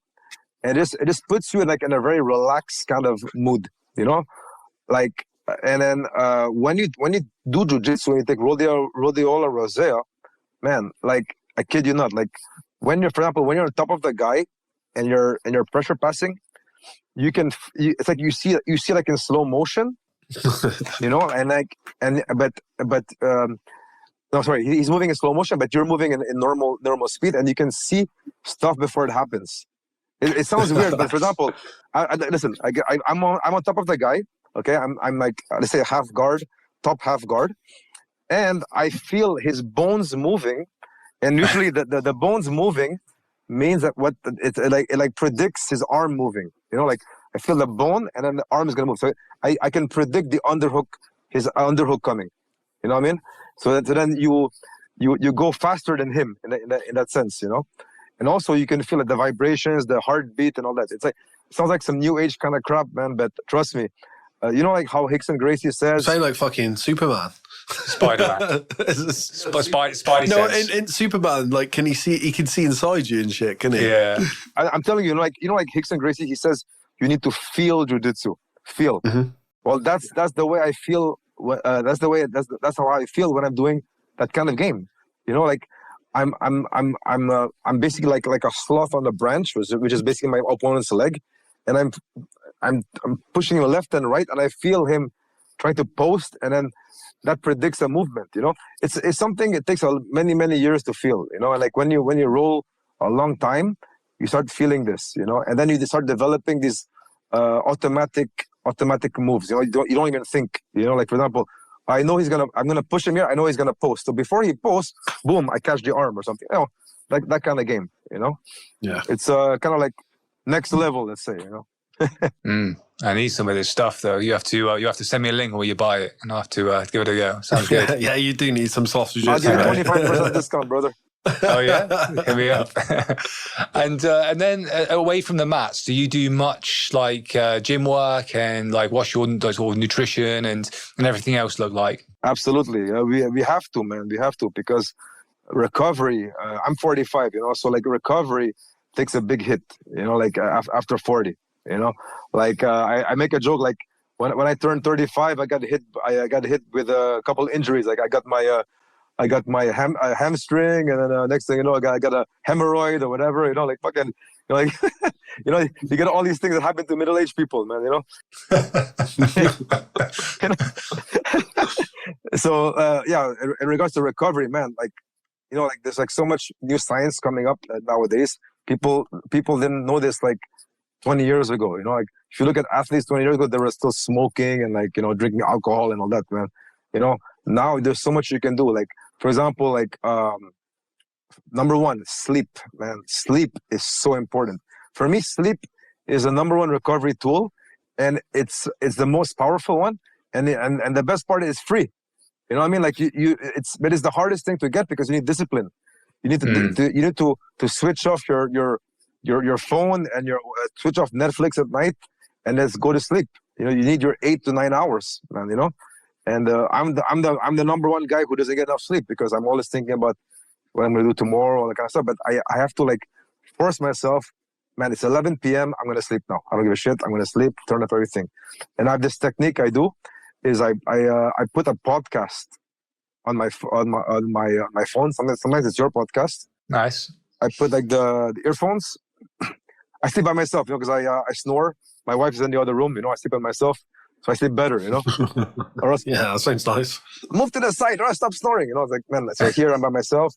And it just puts you in a very relaxed kind of mood, Like, and then when you do jiu-jitsu, when you take rhodiola rosea, man, like, I kid you not, like, for example, when you're on top of the guy and you're pressure passing, it's like you see like in slow motion, he's moving in slow motion, but you're moving in normal speed, and you can see stuff before it happens. It sounds weird, but for example, listen, I'm on top of the guy, okay? I'm like, let's say top half guard, and I feel his bones moving, and usually the bones moving means that it predicts his arm moving. Like I feel the bone and then the arm is gonna move. So I can predict his underhook coming. You know what I mean? So then you go faster than him in that sense, And also you can feel the vibrations, the heartbeat, and all that. It sounds like some new age kind of crap, man. But trust me, like how Rickson Gracie says, sound like fucking Superman. Spider-Man. Spidey no, sense. in Superman, like, can he see? He can see inside you and shit, can he? Yeah. I'm telling you, like Rickson Gracie, he says you need to feel jiu-jitsu. Feel. Mm-hmm. Well, that's the way I feel. That's how I feel when I'm doing that kind of game. Like I'm basically like a sloth on the branch, which is basically my opponent's leg, and I'm pushing him left and right, and I feel him trying to post, and then that predicts a movement. It's something it takes many years to feel. And like when you roll a long time, you start feeling this. And then you start developing these automatic moves. You don't even think. Like for example, I know I'm gonna push him here. I know he's gonna post. So before he posts, boom, I catch the arm or something. Like that kind of game. Yeah. It's kind of like next level, let's say. I need some of this stuff though. You have to send me a link where you buy it, and I have to give it a go. Sounds good. Yeah, you do need some soft jiu-jitsu. I'll give you 25% discount, brother. Oh yeah, hit me up. And then away from the mats, do you do much like gym work and like what's your nutrition and everything else look like? Absolutely, we have to, man. We have to, because recovery. I'm 45, so like recovery takes a big hit, like after 40, like I make a joke, like when I turned 35, I got hit with a couple injuries. Like I got my hamstring, and then next thing you know, I got a hemorrhoid or whatever, like fucking, like, you get all these things that happen to middle-aged people, man, So, in regards to recovery, man, like, like there's like so much new science coming up nowadays. People didn't know this like 20 years ago, like if you look at athletes 20 years ago, they were still smoking and like, drinking alcohol and all that, man. Now there's so much you can do. Like, for example, like, number one, sleep, man. Sleep is so important. For me, sleep is the number one recovery tool, and it's the most powerful one. And the best part is free. You know what I mean? Like but it's the hardest thing to get because you need discipline. You need to switch off your phone and switch off Netflix at night and let's go to sleep. You need your 8 to 9 hours, man. And I'm the number one guy who doesn't get enough sleep because I'm always thinking about what I'm gonna do tomorrow, all that kind of stuff. But I have to like force myself. Man, it's 11 p.m. I'm gonna sleep now. I don't give a shit. I'm gonna sleep. Turn off everything. And I have this technique I do is I put a podcast on my phone. Sometimes it's your podcast. Nice. I put like the earphones. I sleep by myself, because I snore. My wife is in the other room. I sleep by myself, so I sleep better. Or else, yeah, that sounds nice. Move to the side, or I stop snoring. It's like, man. So here I'm by myself.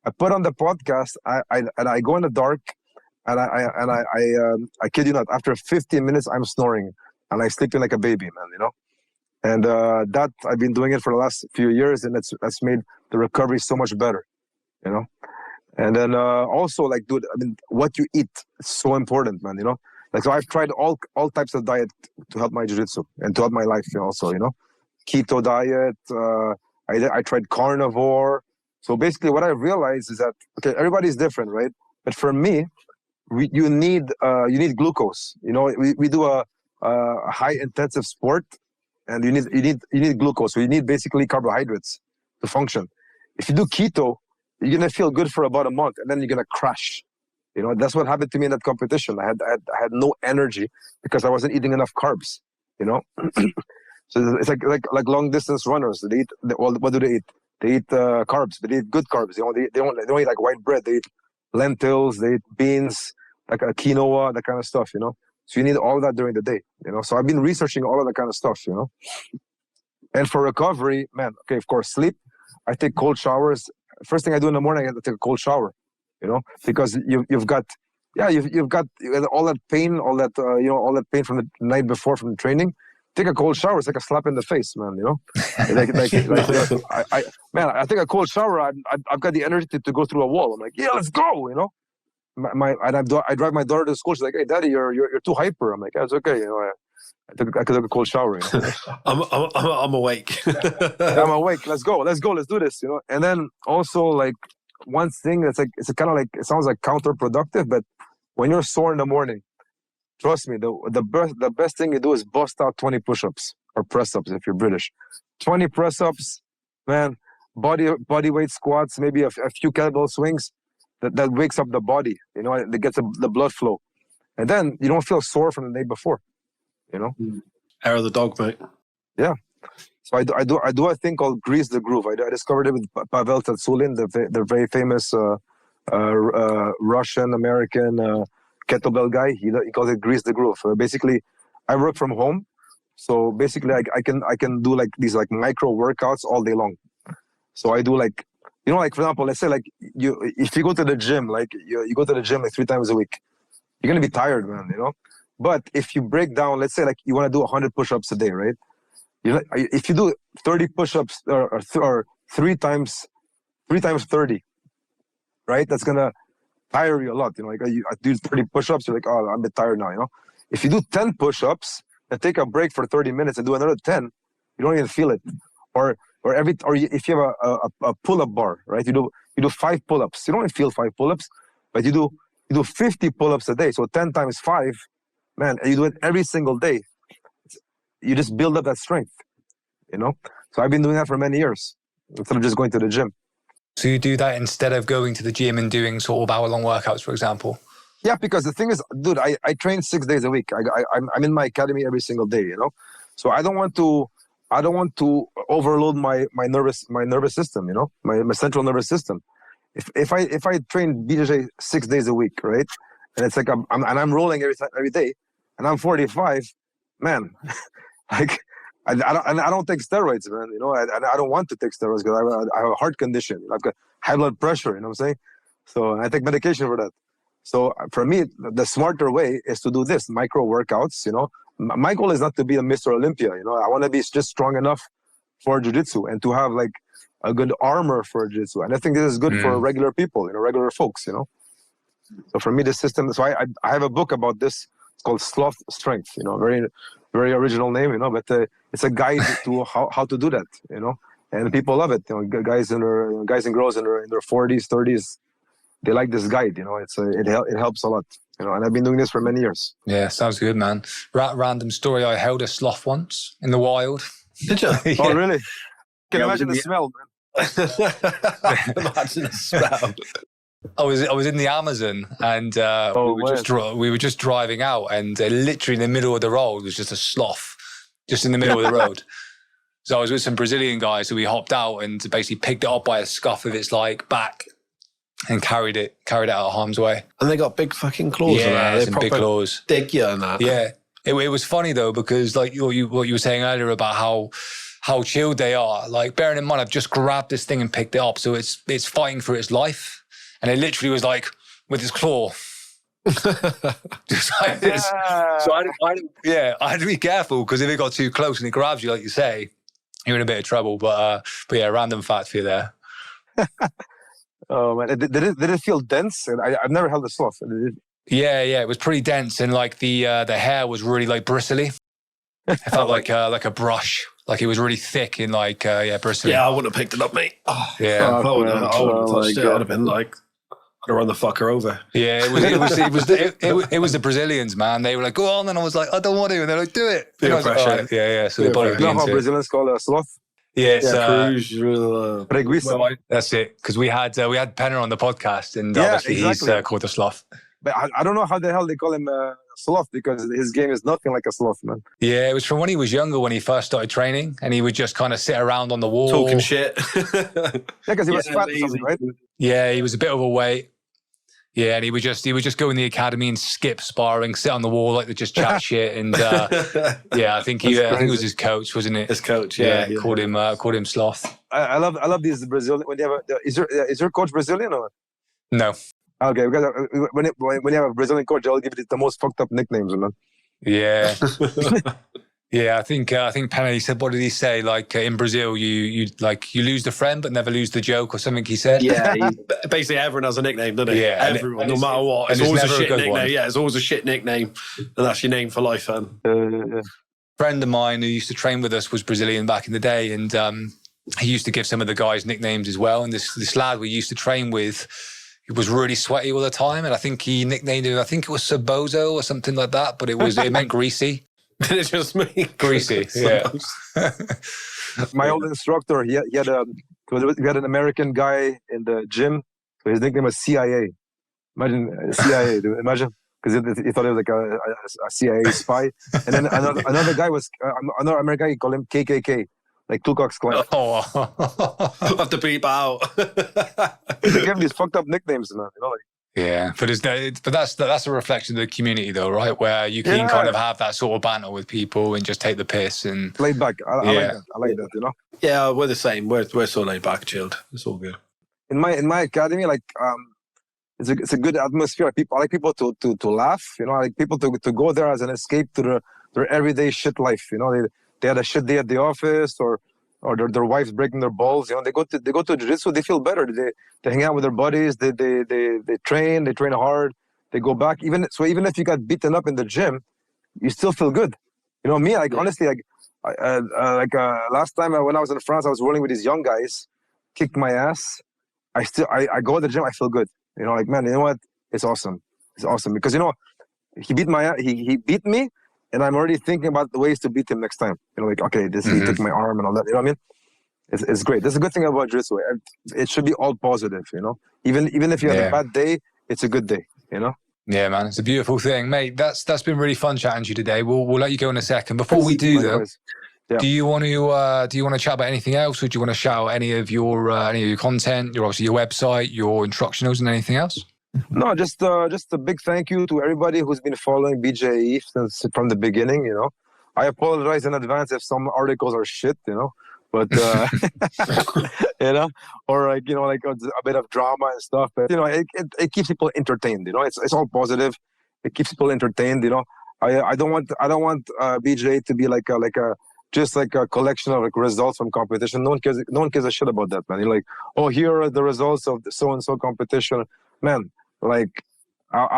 I put on the podcast. I go in the dark, and I kid you not. After 15 minutes, I'm snoring, and I sleep in like a baby, man. And that I've been doing it for the last few years, and that's made the recovery so much better. And then also, like, dude, I mean, what you eat is so important, man. Like, so I've tried all types of diet to help my jiu-jitsu and to help my life also. Keto diet. I tried carnivore. So basically, what I realized is that everybody's different, right? But for me, you need glucose. We do a high intensive sport, and you need glucose. So you need basically carbohydrates to function. If you do keto, you're gonna feel good for about a month, and then you're gonna crash. That's what happened to me in that competition. I had no energy because I wasn't eating enough carbs. So it's like long distance runners. What do they eat? They eat carbs, but they eat good carbs. They don't eat like white bread. They eat lentils. They eat beans, like quinoa, that kind of stuff. So you need all that during the day. So I've been researching all of that kind of stuff. And for recovery, man. Okay, of course, sleep. I take cold showers. First thing I do in the morning, I have to take a cold shower, because you've got all that pain, all that pain from the night before from the training. Take a cold shower. It's like a slap in the face, man. I take a cold shower. I've got the energy to go through a wall. I'm like, yeah, let's go. I drive my daughter to school. She's like, hey, daddy, you're too hyper. I'm like, yeah, it's okay. I took a cold shower. I'm awake. I'm awake. Let's go. Let's do this. And then also, like, one thing that's like, it's kind of like, it sounds like counterproductive, but when you're sore in the morning, trust me, the best thing you do is bust out 20 push-ups or press-ups if you're British. 20 press-ups, man. Body weight squats, maybe a few kettlebell swings. That wakes up the body. It gets the blood flow, and then you don't feel sore from the day before. Hair of the dog, mate. Yeah. So I do a thing called Grease the Groove. I discovered it with Pavel Tsatsouline, the very famous Russian-American kettlebell guy. He calls it Grease the Groove. Basically, I work from home, so basically I can do like these like micro workouts all day long. So I do like, like for example, let's say like if you go to the gym, like you go to the gym like 3 times a week, you're gonna be tired, man. But if you break down, let's say like you want to do 100 push-ups a day, right? If you do 30 push-ups or 3 times 30, right? That's gonna tire you a lot. Like I do 30 push-ups, you're like, oh, I'm a bit tired now. If you do 10 push-ups and take a break for 30 minutes and do another 10, you don't even feel it. Or if you have a pull-up bar, right? You do 5 pull-ups. You don't even feel 5 pull-ups, but you do 50 pull-ups a day. So 10 times 5. Man, and you do it every single day. You just build up that strength, So I've been doing that for many years instead of just going to the gym. So you do that instead of going to the gym and doing sort of hour-long workouts, for example? Yeah, because the thing is, dude, I train 6 days a week. I'm in my academy every single day, you know. So I don't want to overload my nervous system, you know, my central nervous system. If I train BJJ 6 days a week, right, and it's like I'm rolling every day, and I'm 45, man, like I don't take steroids, man. You know, I don't want to take steroids because I have a heart condition. I've got high blood pressure. You know what I'm saying? So I take medication for that. So for me, the smarter way is to do this micro workouts. You know, my goal is not to be a Mr. Olympia. You know, I want to be just strong enough for jiu-jitsu and to have like a good armor for jiu-jitsu. And I think this is good for regular people, you know, regular folks. You know, so for me, the system. So I have a book about this. It's called Sloth Strength. You know, very very original name. You know, but it's a guide to how to do that. You know, and people love it. You know, guys and girls in their 40s, 30s. They like this guide, you know. It helps a lot, you know. And I've been doing this for many years. Yeah, sounds good, man. Random story: I held a sloth once in the wild. Did you? Yeah. Oh, really? Can you imagine the smell, man? Imagine the smell. I was in the Amazon, and we were just driving out, and literally in the middle of the road was just a sloth, just in the middle of the road. So I was with some Brazilian guys, so we hopped out and basically picked it up by a scuff of its like back. And carried it out of harm's way. And they got big fucking claws. Yeah, some big claws. Dig you and that. Yeah, it was funny though because like what you were saying earlier about how chilled they are. Like bearing in mind, I've just grabbed this thing and picked it up, so it's fighting for its life, and it literally was like with its claw, just like this. So I had to be careful because if it got too close and it grabs you, like you say, you're in a bit of trouble. But yeah, random fact for you there. Oh man, did it feel dense? I've never held a sloth. Yeah, it was pretty dense, and like the hair was really like bristly. It felt like a brush, like it was really thick and like bristly. Yeah, I wouldn't have picked it up, mate. Oh, yeah, I wouldn't have touched it. I'd have been like, I'd have run the fucker over. Yeah, it was the Brazilians, man. They were like, go on, and I was like, I don't want to, and they're like, do it. Feel pressure. Like, yeah. So they bought You know how Brazilians call a sloth? Yeah, it's Preguiça. That's it. Because we had Penner on the podcast, and obviously exactly. He's called a sloth. But I don't know how the hell they call him sloth because his game is nothing like a sloth, man. Yeah, it was from when he was younger, when he first started training, and he would just kind of sit around on the wall talking shit. Yeah, because he was fat or something, right? Yeah, he was a bit overweight. Yeah, and he would just go in the academy and skip sparring, sit on the wall like they just chat shit, and yeah, I think it was his coach, wasn't it? His coach, yeah. Called him Sloth. I love these Brazilian. When you have is your coach Brazilian or no? Okay, because when you have a Brazilian coach, I'll give it the most fucked up nicknames, man. Yeah. Yeah, I think Penny said, what did he say? Like in Brazil, you lose the friend but never lose the joke or something. He said. Yeah, basically everyone has a nickname, doesn't it? Yeah, everyone, no matter what, it's always a shit nickname. One. Yeah, it's always a shit nickname, and that's your name for life. Man. A friend of mine who used to train with us was Brazilian back in the day, and he used to give some of the guys nicknames as well. And this lad we used to train with, he was really sweaty all the time, and I think he nicknamed him. I think it was Sabozo or something like that, but it meant greasy. It's just me. Greasy, yeah. My old instructor, he had an American guy in the gym. So his nickname was CIA. Imagine CIA, dude. Imagine, because he thought he was like a CIA spy. And then another guy was another American guy. He called him KKK, like Ku Klux Klan. Oh, I have to beep out. They give him these fucked up nicknames, man. You know, like. Yeah, but that's a reflection of the community, though, right? Where you can kind of have that sort of banter with people and just take the piss and laid back. I like that, you know. Yeah, we're the same. We're so laid back, chilled. It's all good. In my academy, like it's a good atmosphere. I like people to laugh, you know. I like people to go there as an escape to their everyday shit life. You know, they had a shit day at the office or their wives breaking their balls. You know, they go to jiu-jitsu, they feel better. They hang out with their buddies. They train hard. They go back. Even if you got beaten up in the gym, you still feel good. You know me, like honestly, like last time when I was in France, I was rolling with these young guys, kicked my ass. I go to the gym, I feel good. You know, like man, you know what? It's awesome. It's awesome because you know he beat me. And I'm already thinking about the ways to beat him next time. You know, like, okay, he took my arm and all that. You know what I mean? It's great. That's a good thing about jiu-jitsu. It should be all positive, you know? Even if you have a bad day, it's a good day, you know? Yeah, man, it's a beautiful thing, mate. That's been really fun chatting to you today. We'll let you go in a second. Before we do though, do you want to chat about anything else, or do you want to shout any of your content, obviously your website, your instructionals, and anything else? No, just a big thank you to everybody who's been following BJE since from the beginning. I apologize in advance if some articles are shit. But or like a bit of drama and stuff. But it keeps people entertained. It's all positive. It keeps people entertained. I don't want BJA to be like a collection of results from competition. No one cares a shit about that, man. You're like, oh, here are the results of the so and so competition, man. I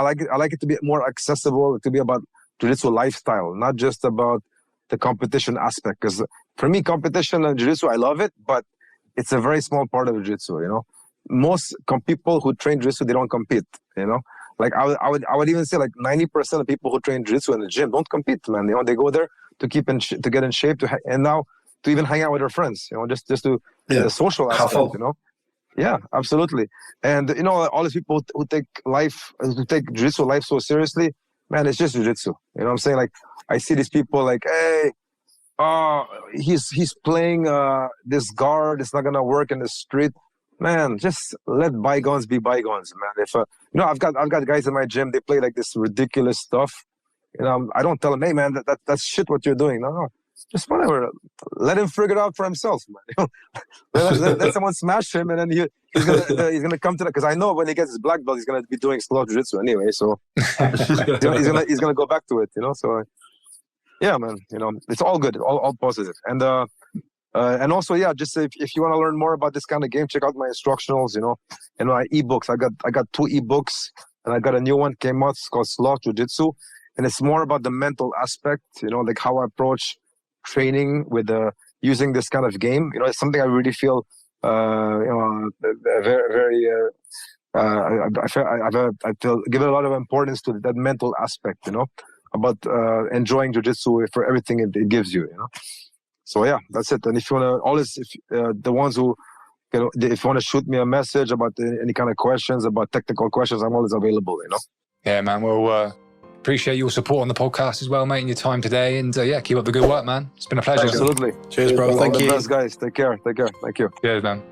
like it to be more accessible, to be about jiu-jitsu lifestyle, not just about the competition aspect. Because for me, competition and jiu-jitsu, I love it, but it's a very small part of jiu-jitsu. Most people who train jiu-jitsu, they don't compete. I would even say 90% of people who train jiu-jitsu in the gym don't compete, man. They go there to to get in shape, and now to even hang out with their friends. Just to the social aspect. Yeah, absolutely. And all these people who take jiu-jitsu life so seriously, man, it's just jiu-jitsu. What I'm saying? I see these people hey, he's playing this guard, it's not gonna work in the street. Man, just let bygones be bygones, man. If I've got guys in my gym, they play this ridiculous stuff. I don't tell them, hey man, that's shit what you're doing. No. Just whatever. Let him figure it out for himself, man. let someone smash him, and then he's gonna come to that. Because I know when he gets his black belt, he's gonna be doing Sloth jiu-jitsu anyway. So he's gonna go back to it. So yeah, man. It's all good, all positive. And also, yeah, just if you want to learn more about this kind of game, check out my instructionals. And my ebooks. I got 2 ebooks, and I got a new one came out. It's called Sloth Jiu-Jitsu, and it's more about the mental aspect. How I approach training with using this kind of game. It's something I really feel very, very I feel give it a lot of importance to that mental aspect, about enjoying jiu-jitsu for everything it gives you, So yeah, that's it. And if you want to, the ones who, if you want to shoot me a message about any kind of questions, about technical questions, I'm always available, Yeah, man. Well, appreciate your support on the podcast as well, mate, and your time today. And yeah, keep up the good work, man. It's been a pleasure. Absolutely. Cheers, bro. Thank you. All the best, guys. Take care. Thank you. Cheers, man.